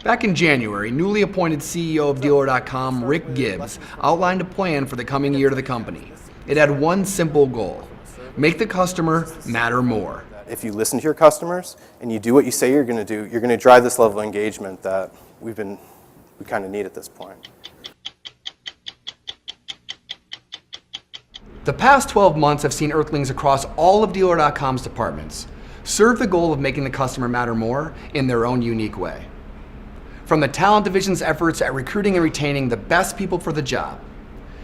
Back in January, newly appointed CEO of Dealer.com, Rick Gibbs, outlined a plan for the coming year to the company. It had one simple goal: make the customer matter more. If you listen to your customers and you do what you say you're going to do, you're going to drive this level of engagement that we kind of need at this point. The past 12 months have seen Earthlings across all of Dealer.com's departments serve the goal of making the customer matter more in their own unique way. From the talent division's efforts at recruiting and retaining the best people for the job,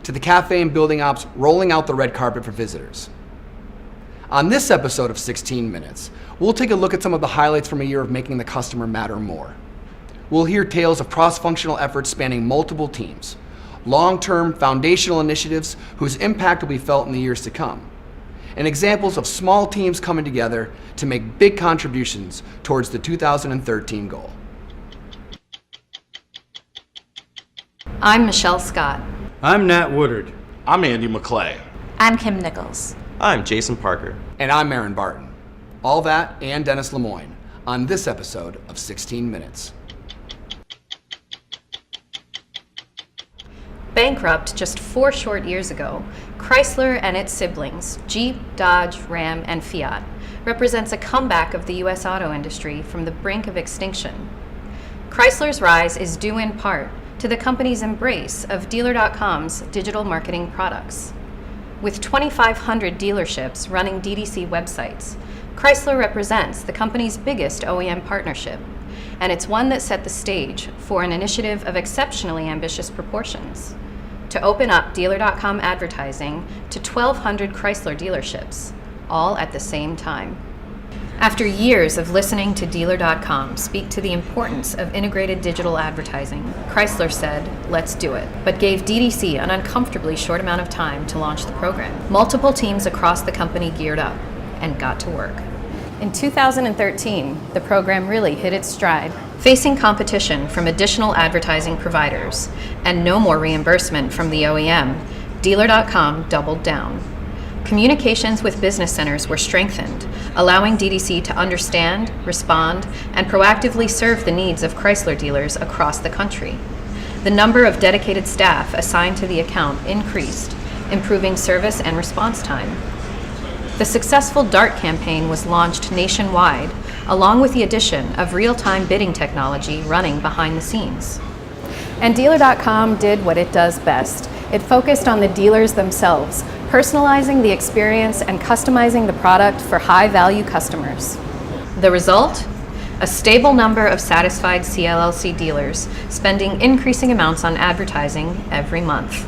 to the cafe and building ops rolling out the red carpet for visitors. On this episode of 16 Minutes, we'll take a look at some of the highlights from a year of making the customer matter more. We'll hear tales of cross-functional efforts spanning multiple teams, long-term foundational initiatives whose impact will be felt in the years to come, and examples of small teams coming together to make big contributions towards the 2013 goal. I'm Michelle Scott. I'm Nat Woodard. I'm Andy McClay. I'm Kim Nichols. I'm Jason Parker. And I'm Aaron Barton. All that and Dennis Lemoyne on this episode of 16 Minutes. Bankrupt just 4 short years ago, Chrysler and its siblings, Jeep, Dodge, Ram, and Fiat, represents a comeback of the U.S. auto industry from the brink of extinction. Chrysler's rise is due in part to the company's embrace of Dealer.com's digital marketing products. With 2,500 dealerships running DDC websites, Chrysler represents the company's biggest OEM partnership, and it's one that set the stage for an initiative of exceptionally ambitious proportions: to open up Dealer.com advertising to 1,200 Chrysler dealerships, all at the same time. After years of listening to Dealer.com speak to the importance of integrated digital advertising, Chrysler said, "Let's do it," but gave DDC an uncomfortably short amount of time to launch the program. Multiple teams across the company geared up and got to work. In 2013, the program really hit its stride. Facing competition from additional advertising providers and no more reimbursement from the OEM, Dealer.com doubled down. Communications with business centers were strengthened, allowing DDC to understand, respond, and proactively serve the needs of Chrysler dealers across the country. The number of dedicated staff assigned to the account increased, improving service and response time. The successful DART campaign was launched nationwide, along with the addition of real-time bidding technology running behind the scenes. And Dealer.com did what it does best. It focused on the dealers themselves, personalizing the experience and customizing the product for high-value customers. The result? A stable number of satisfied CLLC dealers spending increasing amounts on advertising every month.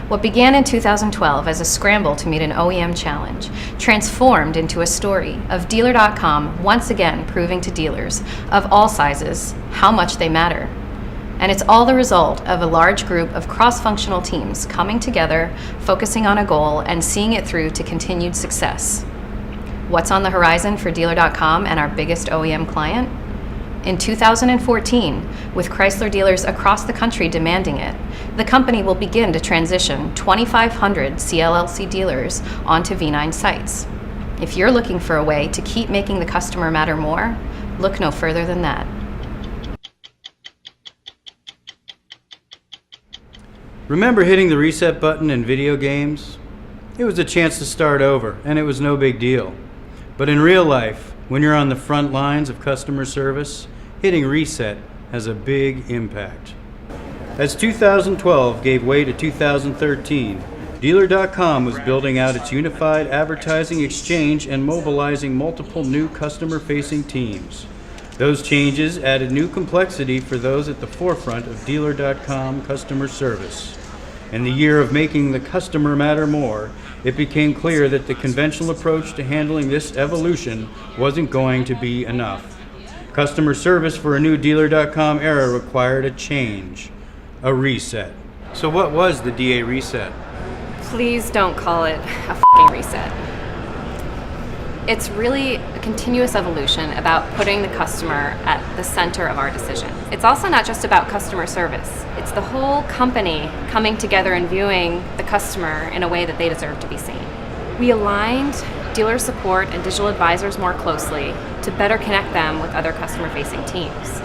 What began in 2012 as a scramble to meet an OEM challenge transformed into a story of Dealer.com once again proving to dealers of all sizes how much they matter. And it's all the result of a large group of cross-functional teams coming together, focusing on a goal, and seeing it through to continued success. What's on the horizon for Dealer.com and our biggest OEM client? In 2014, with Chrysler dealers across the country demanding it, the company will begin to transition 2,500 CLLC dealers onto V9 sites. If you're looking for a way to keep making the customer matter more, look no further than that. Remember hitting the reset button in video games? It was a chance to start over, and it was no big deal. But in real life, when you're on the front lines of customer service, hitting reset has a big impact. As 2012 gave way to 2013, Dealer.com was building out its unified advertising exchange and mobilizing multiple new customer-facing teams. Those changes added new complexity for those at the forefront of Dealer.com customer service. In the year of making the customer matter more, it became clear that the conventional approach to handling this evolution wasn't going to be enough. Customer service for a new Dealer.com era required a change, a reset. So what was the DA reset? Please don't call it a f***ing reset. It's really a continuous evolution about putting the customer at the center of our decision. It's also not just about customer service. It's the whole company coming together and viewing the customer in a way that they deserve to be seen. We aligned dealer support and digital advisors more closely to better connect them with other customer-facing teams.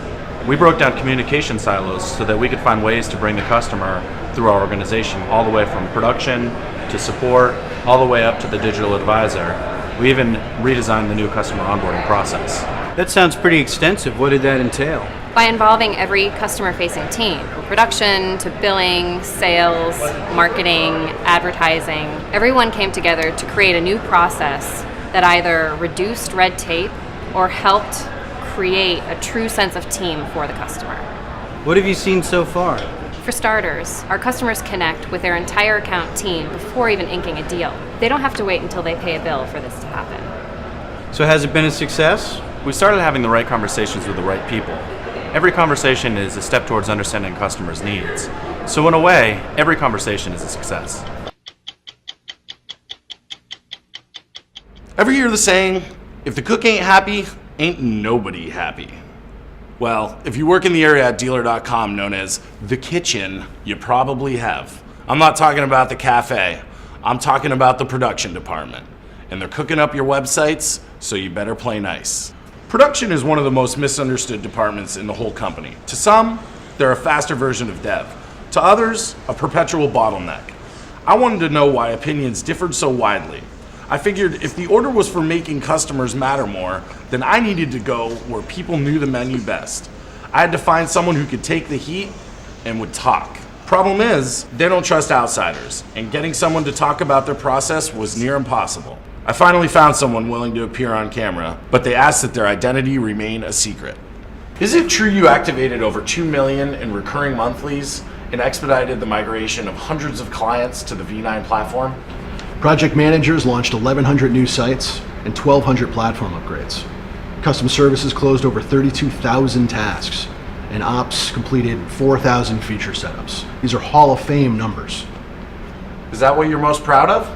We broke down communication silos so that we could find ways to bring the customer through our organization, all the way from production to support, all the way up to the digital advisor. We even redesigned the new customer onboarding process. That sounds pretty extensive. What did that entail? By involving every customer-facing team, from production to billing, sales, marketing, advertising, everyone came together to create a new process that either reduced red tape or helped create a true sense of team for the customer. What have you seen so far? For starters, our customers connect with their entire account team before even inking a deal. They don't have to wait until they pay a bill for this to happen. So has it been a success? We started having the right conversations with the right people. Every conversation is a step towards understanding customers' needs. So in a way, every conversation is a success. Ever hear the saying, if the cook ain't happy, ain't nobody happy? Well, if you work in the area at Dealer.com known as The Kitchen, you probably have. I'm not talking about the cafe. I'm talking about the production department. And they're cooking up your websites, so you better play nice. Production is one of the most misunderstood departments in the whole company. To some, they're a faster version of dev. To others, a perpetual bottleneck. I wanted to know why opinions differed so widely. I figured if the order was for making customers matter more, then I needed to go where people knew the menu best. I had to find someone who could take the heat and would talk. Problem is, they don't trust outsiders, and getting someone to talk about their process was near impossible. I finally found someone willing to appear on camera, but they asked that their identity remain a secret. Is it true you activated over 2 million in recurring monthlies and expedited the migration of hundreds of clients to the V9 platform? Project managers launched 1,100 new sites and 1,200 platform upgrades. Custom services closed over 32,000 tasks, and ops completed 4,000 feature setups. These are Hall of Fame numbers. Is that what you're most proud of?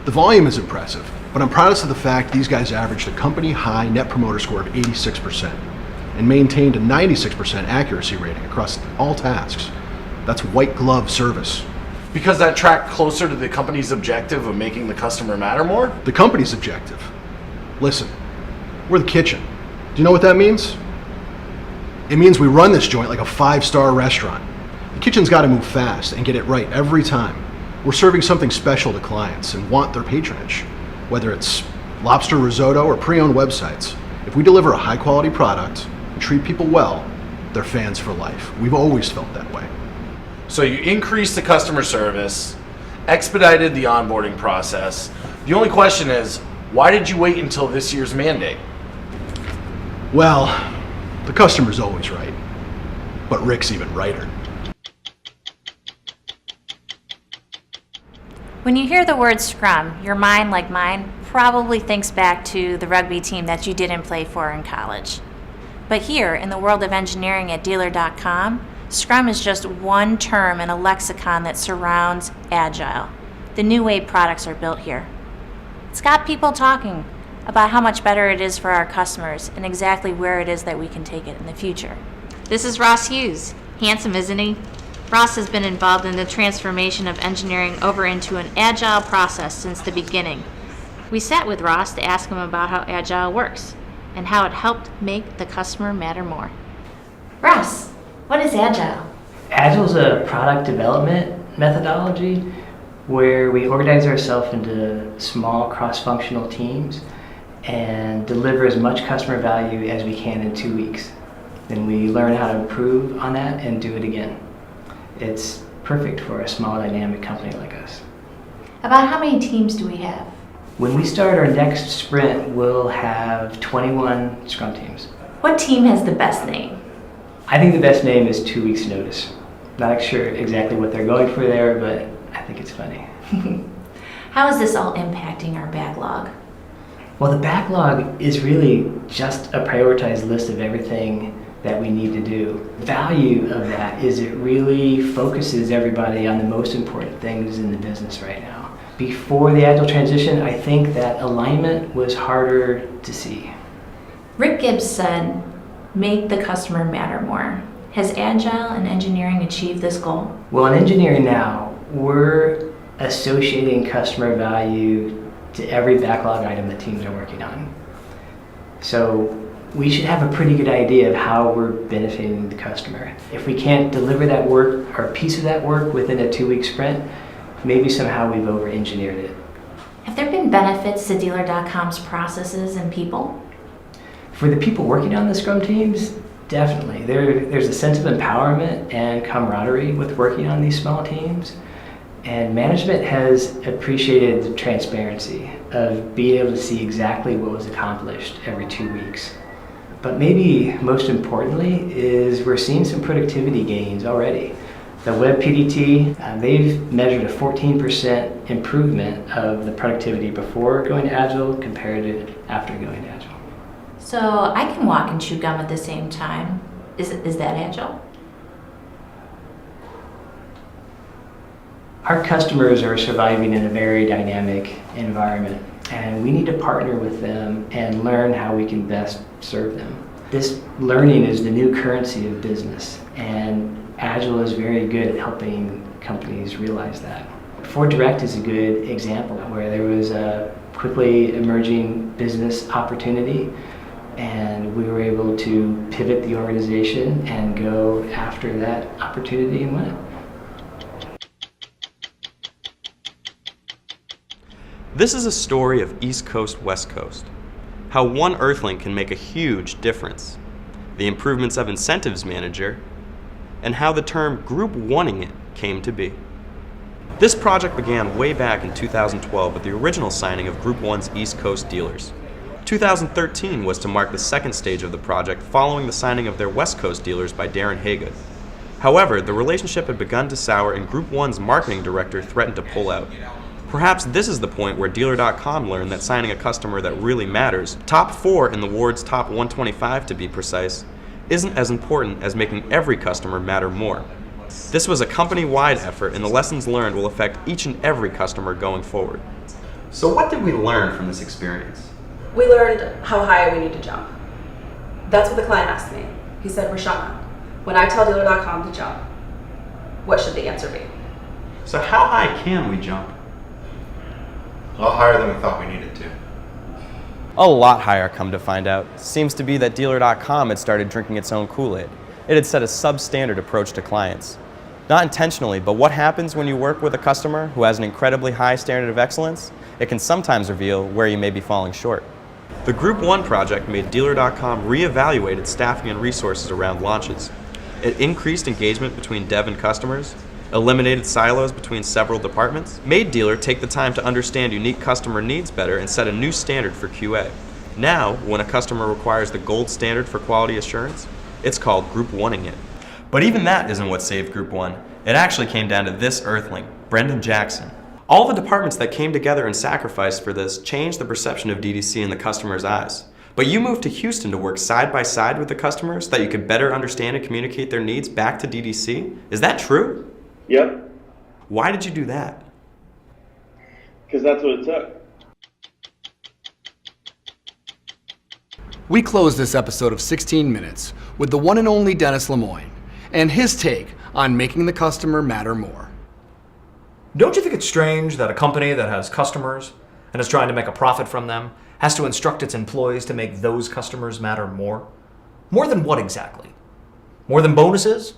The volume is impressive, but I'm proudest of the fact these guys averaged a company-high Net Promoter Score of 86% and maintained a 96% accuracy rating across all tasks. That's white glove service. Because that tracked closer to the company's objective of making the customer matter more? The company's objective. Listen, we're the kitchen. Do you know what that means? It means we run this joint like a 5-star restaurant. The kitchen's got to move fast and get it right every time. We're serving something special to clients and want their patronage, whether it's lobster risotto or pre-owned websites. If we deliver a high-quality product and treat people well, they're fans for life. We've always felt that way. So you increased the customer service, expedited the onboarding process. The only question is, why did you wait until this year's mandate? Well, the customer's always right, but Rick's even righter. When you hear the word Scrum, your mind, like mine, probably thinks back to the rugby team that you didn't play for in college. But here, in the world of engineering at Dealer.com, Scrum is just one term in a lexicon that surrounds Agile, the new way products are built here. It's got people talking about how much better it is for our customers and exactly where it is that we can take it in the future. This is Ross Hughes. Handsome, isn't he? Ross has been involved in the transformation of engineering over into an Agile process since the beginning. We sat with Ross to ask him about how Agile works and how it helped make the customer matter more. Ross, what is Agile? Agile is a product development methodology where we organize ourselves into small cross-functional teams and deliver as much customer value as we can in 2 weeks. Then we learn how to improve on that and do it again. It's perfect for a small dynamic company like us. About how many teams do we have? When we start our next sprint, we'll have 21 Scrum teams. What team has the best name? I think the best name is 2 weeks notice. Not sure exactly what they're going for there, but I think it's funny. How is this all impacting our backlog? Well, the backlog is really just a prioritized list of everything that we need to do. The value of that is it really focuses everybody on the most important things in the business right now. Before the Agile transition, I think that alignment was harder to see. Rick Gibbs said, make the customer matter more. Has Agile and engineering achieved this goal? Well, in engineering now, we're associating customer value to every backlog item that teams are working on. So we should have a pretty good idea of how we're benefiting the customer. If we can't deliver that work or a piece of that work within a 2-week sprint, maybe somehow we've over-engineered it. Have there been benefits to Dealer.com's processes and people? For the people working on the Scrum teams, definitely. There's a sense of empowerment and camaraderie with working on these small teams. And management has appreciated the transparency of being able to see exactly what was accomplished every 2 weeks. But maybe most importantly is we're seeing some productivity gains already. The Web PDT, they've measured a 14% improvement of the productivity before going to Agile compared to after going to Agile. So I can walk and chew gum at the same time. Is that Agile? Our customers are surviving in a very dynamic environment, and we need to partner with them and learn how we can best serve them. This learning is the new currency of business, and Agile is very good at helping companies realize that. Ford Direct is a good example where there was a quickly emerging business opportunity, and we were able to pivot the organization and go after that opportunity and win it. This is a story of East Coast, West Coast. How one Earthling can make a huge difference. The improvements of Incentives Manager, and how the term Group Oneing It came to be. This project began way back in 2012 with the original signing of Group 1's East Coast dealers. 2013 was to mark the second stage of the project following the signing of their West Coast dealers by Darren Haygood. However, the relationship had begun to sour and Group 1's marketing director threatened to pull out. Perhaps this is the point where Dealer.com learned that signing a customer that really matters, top 4 in the Ward's top 125 to be precise, isn't as important as making every customer matter more. This was a company-wide effort, and the lessons learned will affect each and every customer going forward. So what did we learn from this experience? We learned how high we need to jump. That's what the client asked me. He said, Roshana, when I tell Dealer.com to jump, what should the answer be? So how high can we jump? A lot higher than we thought we needed to. A lot higher, come to find out. Seems to be that Dealer.com had started drinking its own Kool-Aid. It had set a substandard approach to clients. Not intentionally, but what happens when you work with a customer who has an incredibly high standard of excellence? It can sometimes reveal where you may be falling short. The Group 1 project made Dealer.com reevaluate its staffing and resources around launches. It increased engagement between dev and customers, eliminated silos between several departments, made Dealer take the time to understand unique customer needs better, and set a new standard for QA. Now, when a customer requires the gold standard for quality assurance, it's called Group Oneing It. But even that isn't what saved Group 1. It actually came down to this Earthling, Brendan Jackson. All the departments that came together and sacrificed for this changed the perception of DDC in the customer's eyes. But you moved to Houston to work side by side with the customers so that you could better understand and communicate their needs back to DDC? Is that true? Yep. Why did you do that? Because that's what it took. We close this episode of 16 Minutes with the one and only Dennis Lemoyne and his take on making the customer matter more. Don't you think it's strange that a company that has customers and is trying to make a profit from them has to instruct its employees to make those customers matter more? More than what exactly? More than bonuses?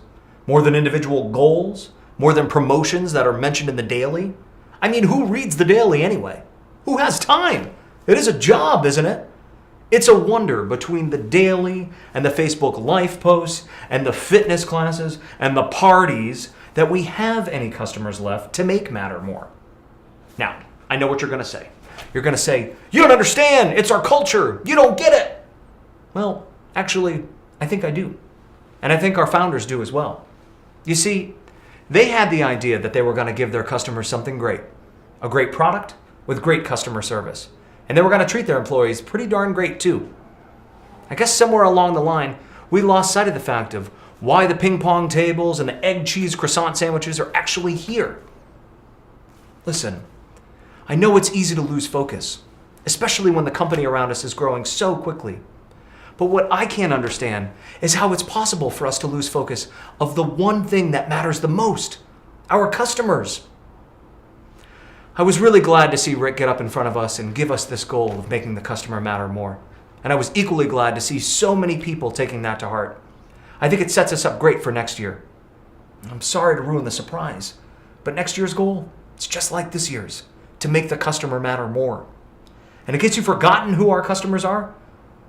More than individual goals? More than promotions that are mentioned in the daily? I mean, who reads the daily anyway? Who has time? It is a job, isn't it? It's a wonder between the daily and the Facebook Life posts and the fitness classes and the parties that we have any customers left to make matter more. Now, I know what you're going to say. You're going to say, you don't understand. It's our culture. You don't get it. Well, actually, I think I do. And I think our founders do as well. You see, they had the idea that they were going to give their customers something great. A great product with great customer service. And they were going to treat their employees pretty darn great too. I guess somewhere along the line, we lost sight of the fact of why the ping pong tables and the egg cheese croissant sandwiches are actually here. Listen, I know it's easy to lose focus, especially when the company around us is growing so quickly. But what I can't understand is how it's possible for us to lose focus of the one thing that matters the most, our customers. I was really glad to see Rick get up in front of us and give us this goal of making the customer matter more. And I was equally glad to see so many people taking that to heart. I think it sets us up great for next year. I'm sorry to ruin the surprise, but next year's goal, it's just like this year's, to make the customer matter more. And in case you've forgotten who our customers are,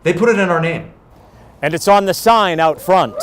they put it in our name. And it's on the sign out front.